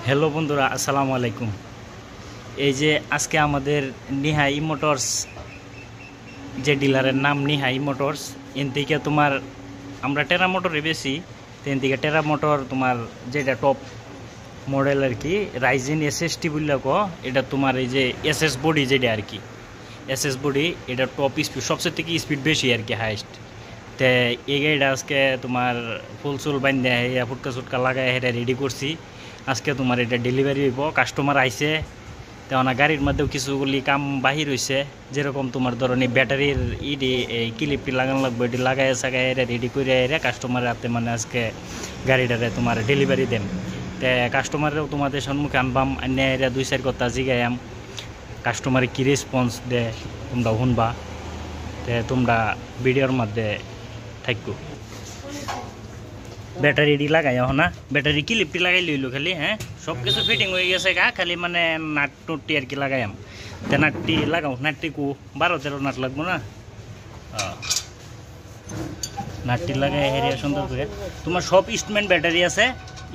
Hello বন্ধুরা, আসসালামু আলাইকুম। এই যে আজকে আমাদের নিহাই মোটরস, যে ডিলারের নাম নিহাই মোটরস, এন থেকে তোমার আমরা টেরা মোটরে বেশি, তেন থেকে টেরা মোটর তোমার যেটা টপ মডেল আর কি, রাইজেন এসএসটি বললে কো, এটা তোমার এই যে এসএস বডি যেটা আর কি, এসএস বডি এটা টপ স্পিড সবচেয়ে থেকে স্পিড বেশি আর কি, হাইস্ট। তো এই গাড়িটা আজকে তোমার ফুল চুল বান্ধে ফুটকা চুটকা লাগাই এটা রেডি করছি। আজকে তোমার এটা ডেলিভারি হইব, কাস্টমার আইছে। তেমন গাড়ির মধ্যেও কিছুগুলি কাম বাহির হয়েছে, যেরকম তোমার ধরনের ব্যাটারির এই ক্লিপটি লাগানো লাগবে, এটি লাগাই সাগাই এটা রেডি করে এরা কাস্টমারের হাতে মানে আজকে গাড়িটারে তোমার ডেলিভারি দেন। তো কাস্টমারেও তোমাদের সম্মুখে আনবাম, আন্য এরা 2-4 কথা জিগাইম, কাস্টমারে কী রেসপন্স দেয় তোমরা শুনবা। তো তোমরা ভিডিওর মধ্যে থাকবো। ব্যাটারি লাগাই না, ব্যাটারি ক্লিপটি লাগাই লইলো খালি, হ্যাঁ সব কিছু ফিটিং হয়ে গেছে গা, খালি মানে নাট টুটি আর কি লাগাইম। তো নাটটি লাগাও, নাটটি কু 12-13 নাট লাগবো না, নাটটি লাগাই হেরিয়া সুন্দর করে। তোমার সব ইস্টম্যান ব্যাটারি আছে,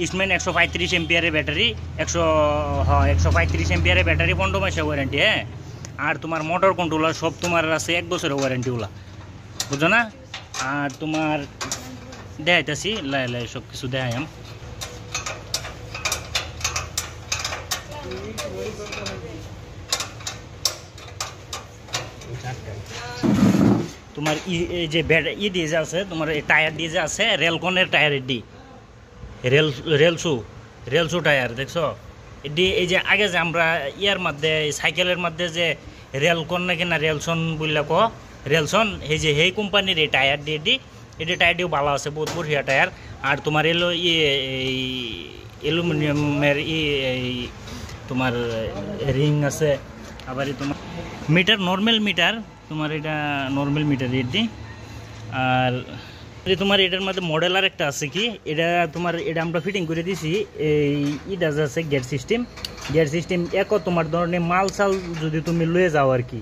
ইস্টম্যান 135 এম্পিয়ারের ব্যাটারি, 135 এম্পিয়ারের ব্যাটারি, 15 মাসের ওয়ারেন্টি। হ্যাঁ, আর তোমার মোটর কন্ট্রোলার সব তোমার আছে 1 বছরের ওয়ারেন্টিওলা, বুঝো না। আর তোমার দেখাইতেছি লাই লাই সব কিছু দেখাইম। তোমার এই যে দিয়ে যে আছে, তোমার এই টায়ার দিয়ে যে আছে, রেলকনের টায়ার, এডি রেলসু টায়ার দেখছো। এডি এই যে আগে যে আমরা ইয়ার মধ্যে সাইকেলের মধ্যে যে রেলকন নাকি না রেলসন বললে ক, রেলসন, এই যে এই কোম্পানির এই টায়ার দিয়ে এটা টায়ারটিও ভালো আছে, বহুত বড়িয়া টায়ার। আর তোমার এলো অ্যালুমিনিয়ামের তোমার রিং আছে। আবার তোমার মিটার নর্মাল মিটার, তোমার এটা নর্মাল মিটার এটি। আর তোমার এটার মধ্যে মডেল আর একটা আছে কি, এটা তোমার এটা আমরা ফিটিং করে দিছি। এটা আছে গিয়ার সিস্টেম একও তোমার ধরনের মাল চাল যদি তুমি লয়ে যাও আর কি,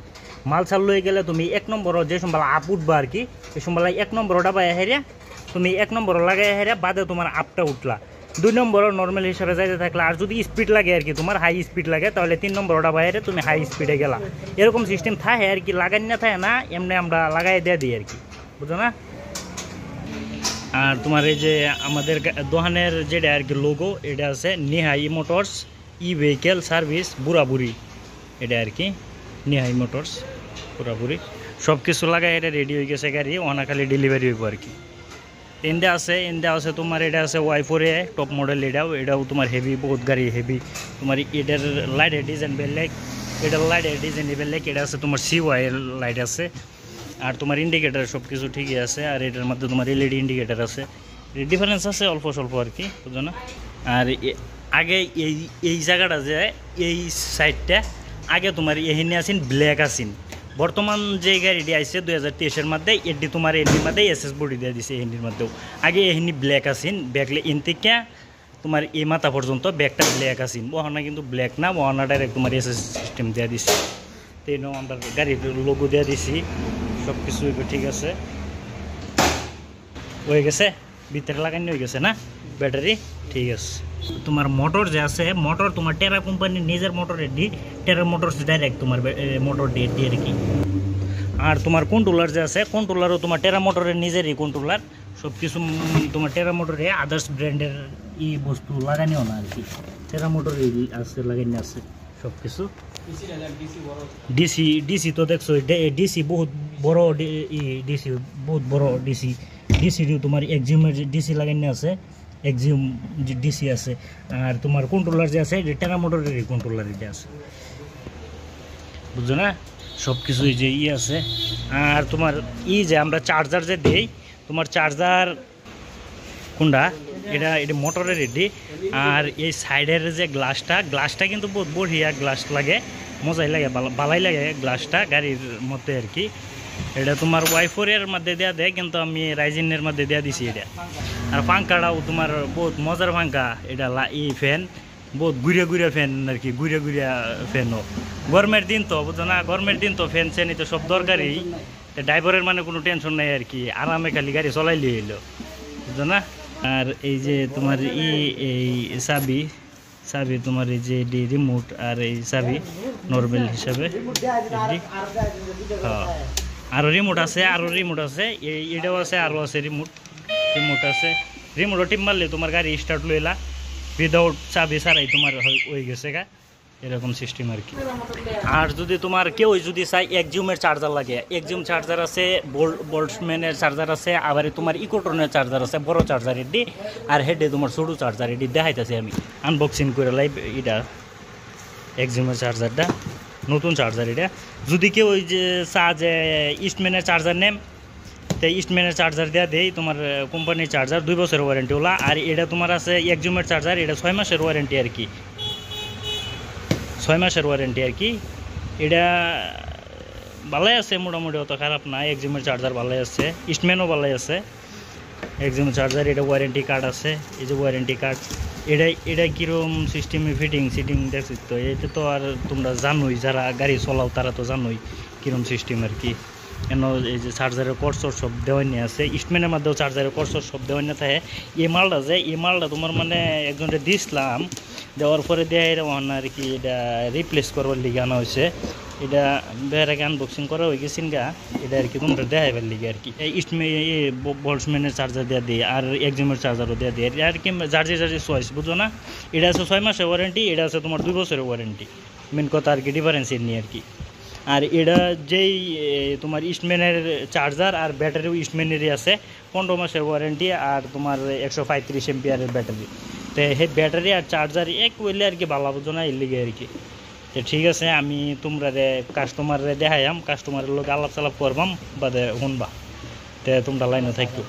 মাল চাল লয়ে গেলে তুমি 1 নম্বর যে সম্বালা আপ উঠবা আর কি, এই সম্বালা 1 নম্বরটা বাই হেরিয়া তুমি 1 নম্বর লাগাই হেরিয়া বাদে তোমার আপটা উঠলা, 2 নম্বর নর্মাল হিসাবে যাইতে থাকলে। আর যদি স্পিড লাগে আর কি, তোমার হাই স্পিড লাগে, তাহলে 3 নম্বরটা বাইরে তুমি হাই স্পিডে গেলা। এরকম সিস্টেম থাকে আর কি, লাগাই না থাকে না, এমনি আমরা লাগাই দিয়ে দিই আর কি, বুঝো না। আর তোমার এই যে আমাদের দোকানের যেটা আর কি লোগো, এটা আছে নিহাই মোটরস ই ভেহিকেল সার্ভিস বুড়াবুড়ি, এটা আর কি নিহাই মোটরস বুড়াবুড়ি। সব কিছু লাগাই এটা রেডি হয়ে গেছে গাড়ি, ওনা খালি ডেলিভারি হইব আর কি। এন্দে আছে তোমার এটা আছে Y4 টপ মডেল, এটাও তোমার হেভি, বহুত গাড়ি হেভি। তোমার এটার লাইটের ডিজাইন বেলেগ, এটার লাইটের ডিজাইন বেলেগ। এটা আছে তোমার CY লাইট আছে। আর তোমার ইন্ডিকেটার সব কিছু ঠিকই আছে। আর এটার মধ্যে তোমার LED ইন্ডিকেটার আছে, ডিফারেন্স আছে অল্প স্বল্প আর কি, বুঝো না। আর আগে এই জায়গাটা যে এই সাইডটা আগে তোমার এহিনে আসিন ব্ল্যাক আসিন, বর্তমান যে গাড়িটি আসছে 2023-এর মধ্যে, এটি তোমার এটির মধ্যে এসএস বডি দিয়ে দিছে। এহিনির মধ্যেও আগে এহিনি ব্ল্যাক আসিন, ব্যাকলে ইন থেকে তোমার এই মাথা পর্যন্ত ব্যাকটা ব্ল্যাক আসিন, ওহানা কিন্তু ব্ল্যাক না, ওহানা ডাইরেক্ট তোমার এসএস সিস্টেম দিয়ে দিছে। তো এই আমরা গাড়ির লোগো দিয়ে দিছি, সব কিছু ঠিক আছে, হয়ে গেছে, ভিতরে লাগানো হয়ে গেছে না ব্যাটারি, ঠিক আছে। তোমার মোটর যে আছে, মোটর তোমার টেরা কোম্পানির নিজের মোটরের টেরা মোটরস ডাইরেক্ট তোমার মোটর দিয়ে আর কি। আর তোমার কন্ট্রোলার যে আছে, কন্ট্রোলারও তোমার টেরা মোটরের নিজেরই কন্ট্রোলার, সব কিছু তোমার টেরা মোটরে আদার্স ব্র্যান্ডের বস্তু লাগানিও না আর কি, টেরা মোটরে আছে লাগানো আছে সব কিছু। ডিসি তো দেখছো, ডিসি বহুত বড়, ডিসি বহুত বড় ডিসি তোমার এক্সিউমের ডিসি লাগানো আছে, এক্সিউম ডিসি আছে। আর তোমার কন্ট্রোলার যে আছে, টেরা মোটরের কন্ট্রোলার এটা আছে, বুঝছো না। সব কিছু যে আছে। আর তোমার যে আমরা চার্জার যে দেই, তোমার চার্জার কোনটা, এটা মোটরের রেডি। আর এই সাইডের যে গ্লাসটা কিন্তু বহুত বঢ়িয়া গ্লাস লাগে, মজাই লাগে, ভালাই লাগে গ্লাসটা গাড়ির মধ্যে আর কি। এটা তোমার Y4-এর মধ্যে দেওয়া দেয়, কিন্তু আমি রাইজেনের মধ্যে দেওয়া দিছি এটা। আর পাঙ্খাটাও তোমার বহুত মজার পাঙ্খা, এটা ফ্যান বহুত ঘুরিয়া ফ্যান আর কি, ঘুরিয়া ফ্যানও। গরমের দিন তো বুঝো না, গরমের দিন তো ফ্যান চেনি তো সব দরকারই। ড্রাইভারের মানে কোনো টেনশন নাই আর কি, আরামে খালি গাড়ি চলাইলে এলো, বুঝো না। আর এই যে তোমার এই চাবি চাবি তোমার এই যে রিমোট আর এই চাবি নর্মাল হিসাবে আরও রিমোট আছে এটাও আছে আরও আছে রিমোট আছে রিমোটও টিপ মারলে তোমার গাড়ি স্টার্ট লইলা উইদাউট চাবি ছাড়াই তোমার হয়ে গেছে গা এরকম সিস্টেম আর কি। আর যদি তোমার কেউ যদি চাই এক্সিউমের চার্জার লাগে, এক্সিউম চার্জার আছে, বোল্টসম্যানের চার্জার আছে, আবার তোমার ইকোট্রনের চার্জার আছে বড় চার্জার এটি, আর হেডে তোমার ছোটো চার্জার এটি দেখাইতেছে আমি আনবক্সিং করে লাইভ। এটা এক্সিউমের চার্জারটা নতুন চার্জার। এটা যদি কেউ ওই যে যে ইস্টম্যানের চার্জার নেম তো ইস্টম্যানের চার্জার দেওয়া দেই তোমার কোম্পানির চার্জার 2 বছরের ওয়ারেন্টি ওলা। আর এটা তোমার আছে এক্সিউমের চার্জার, এটা 6 মাসের ওয়ারেন্টি আর কি, 6 মাসের ওয়ারেন্টি আর কি। এটা ভালোই আছে মোটামুটি, অত খারাপ না। এক্সিউমের চার্জার ভালোই আছে, ইস্টম্যানও ভালোই আছে। এক্সিউম চার্জার এটা ওয়ারেন্টি কার্ড আছে, এই যে ওয়ারেন্টি কার্ড। এটা কীরকম সিস্টেমে সিটিং দেখছি তো, এটা তো আর তোমরা জানোই, যারা গাড়ি চলাও তারা তো জানোই কীরকম সিস্টেম আর কি। কেন এই যে চার্জারের কর্সর সব দেওয়ানি আছে, ইস্টম্যানের মধ্যেও চার্জারের কর্সর সব দেওয়ানি থাকে। এই মালটা তোমার মানে একজনকে দিছিলাম, দেওয়ার পরে দেয় আর কি এটা রিপ্লেস করবার লিগে আনা হয়েছে। এটা বের আগে আনবক্সিং করা হয়ে গেছেন গা, এটা আর কি তোমরা দেখাইবার লিগে আর কি। বোল্টসম্যানের চার্জার দেওয়া দিই আর এক্সিউমের চার্জারও দেওয়া দিই আর কি, জার্জি চয়েস বুঝো না। এটা আছে 6 মাসের ওয়ারেন্টি, এটা আছে তোমার 2 বছরের ওয়ারেন্টি। মেন কথা আর কি ডিফারেন্স এর নিয়ে আর কি। আর এটা যেই তোমার ইস্টম্যানের চার্জার আর ব্যাটারিও ইস্টম্যানেরই আছে, 15 মাসের ওয়ারেন্টি আর তোমার 135 এমপিআরের ব্যাটারি। তো সেই ব্যাটারি আর চার্জার এক হইলে আর কি ভালো বুঝো না, এর লিগে আর কি। তো ঠিক আছে, আমি তোমরা কাস্টমারে দেখাইম, কাস্টমারের লোক আলাপ চালাপ করবাম বাদে শুনবা, তো তোমরা লাইনে থাকো।